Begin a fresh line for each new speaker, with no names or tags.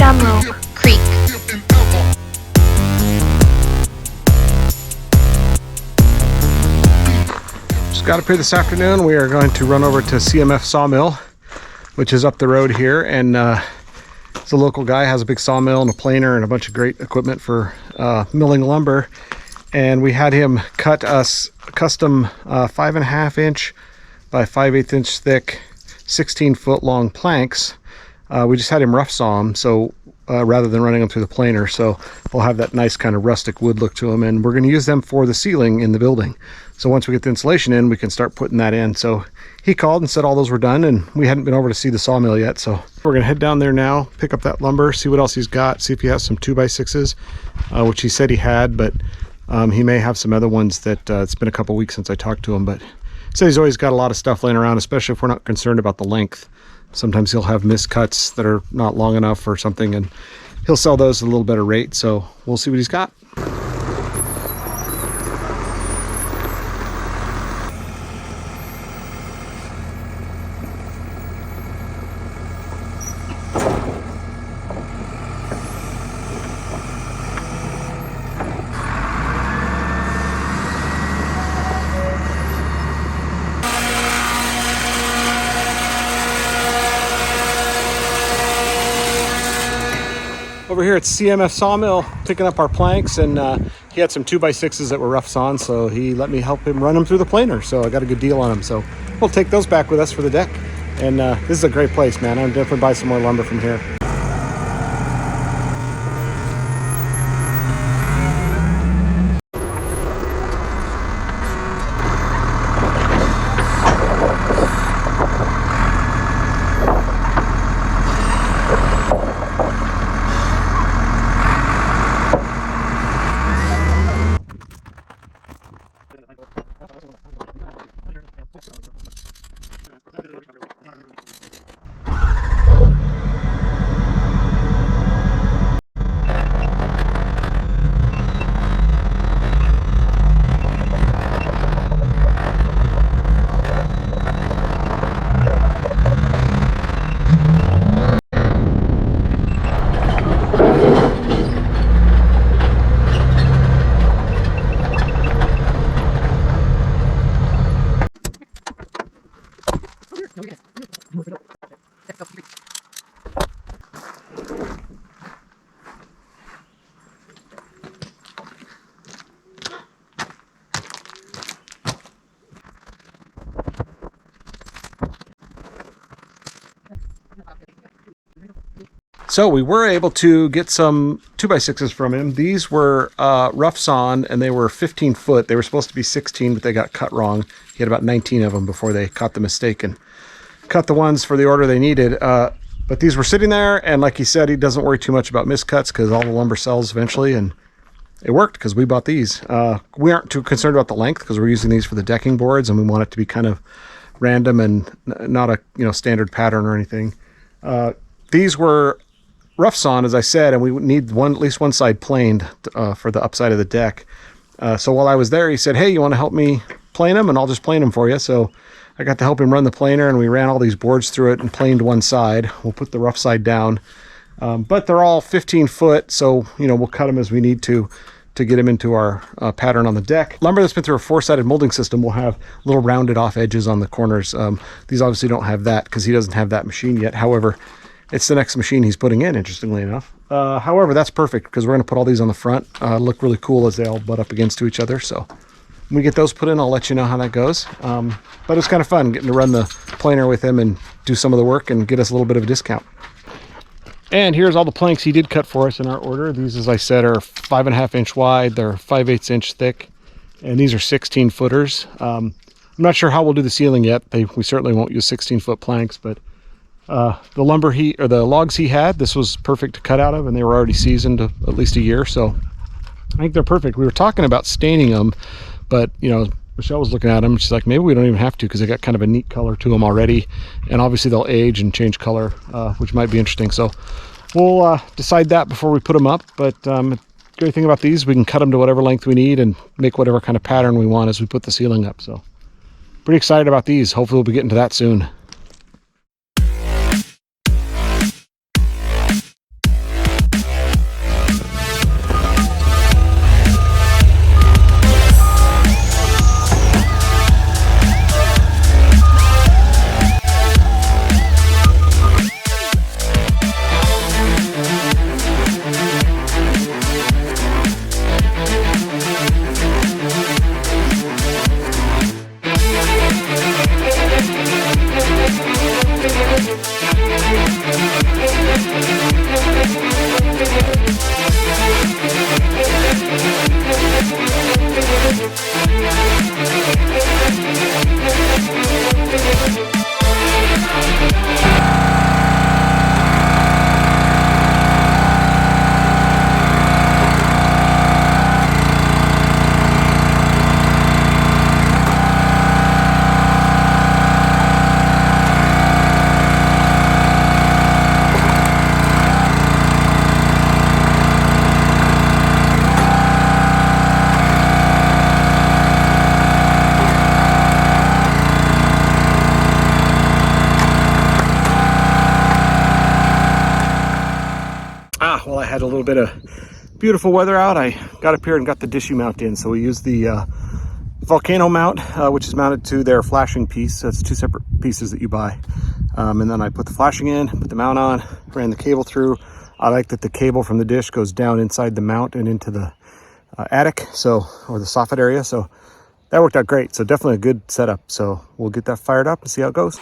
Sawmill Creek.
Just got up here this afternoon. We are going to run over to CMF Sawmill, which is up the road here, and it's a local guy, has a big sawmill and a planer and a bunch of great equipment for milling lumber. And we had him cut us custom 5.5 inch by 5/8 inch thick 16-foot long planks. We just had him rough saw them, so rather than running them through the planer, so they'll have that nice kind of rustic wood look to them, and we're going to use them for the ceiling in the building. So once we get the insulation in, we can start putting that in. So he called and said all those were done, and we hadn't been over to see the sawmill yet, so we're going to head down there now, pick up that lumber, see what else he's got, see if he has some 2x6s, which he said he had, but he may have some other ones that it's been a couple weeks since I talked to him, but he said he's always got a lot of stuff laying around, especially if we're not concerned about the length. Sometimes he'll have miscuts that are not long enough or something, and he'll sell those at a little better rate, so we'll see what he's got. Over here at CMF Sawmill, picking up our planks, and he had some 2x6s that were rough sawn, so he let me help him run them through the planer, so I got a good deal on them. So we'll take those back with us for the deck, and this is a great place, man. I'm definitely buy some more lumber from here. So we were able to get some 2x6s from him. These were rough sawn, and they were 15 foot. They were supposed to be 16, but they got cut wrong. He had about 19 of them before they caught the mistake and cut the ones for the order they needed. But these were sitting there, and like he said, he doesn't worry too much about miscuts because all the lumber sells eventually, and it worked because we bought these. We aren't too concerned about the length because we're using these for the decking boards, and we want it to be kind of random and not a standard pattern or anything. These were rough sawn, as I said, and we need at least one side planed for the upside of the deck. So while I was there, he said, hey, you want to help me plane them? And I'll just plane them for you. So I got to help him run the planer, and we ran all these boards through it and planed one side. We'll put the rough side down. But they're all 15 foot, so we'll cut them as we need to get them into our pattern on the deck. Lumber that's been through a 4-sided molding system will have little rounded off edges on the corners. These obviously don't have that because he doesn't have that machine yet. However, it's the next machine he's putting in, interestingly enough. However, that's perfect because we're going to put all these on the front. Look really cool as they all butt up against each other. So when we get those put in, I'll let you know how that goes. But it's kind of fun getting to run the planer with him and do some of the work and get us a little bit of a discount. And here's all the planks he did cut for us in our order. These, as I said, are 5.5 inch wide. They're 5/8 inch thick, and these are 16 footers. I'm not sure how we'll do the ceiling yet. We certainly won't use 16-foot planks, but the logs he had, this was perfect to cut out of, and they were already seasoned at least a year, so I think they're perfect. We were talking about staining them, but Michelle was looking at them. She's like, maybe we don't even have to because they got kind of a neat color to them already, and obviously they'll age and change color, which might be interesting. So we'll decide that before we put them up. But the great thing about these, we can cut them to whatever length we need and make whatever kind of pattern we want as we put the ceiling up. So pretty excited about these. Hopefully we'll be getting to that soon. had a little bit of beautiful weather out, I got up here and got the Dishy mount in. So we used the Volcano Mount, which is mounted to their flashing piece. So it's two separate pieces that you buy. And then I put the flashing in, put the mount on, ran the cable through. I like that the cable from the dish goes down inside the mount and into the attic, or the soffit area. So that worked out great. So definitely a good setup. So we'll get that fired up and see how it goes.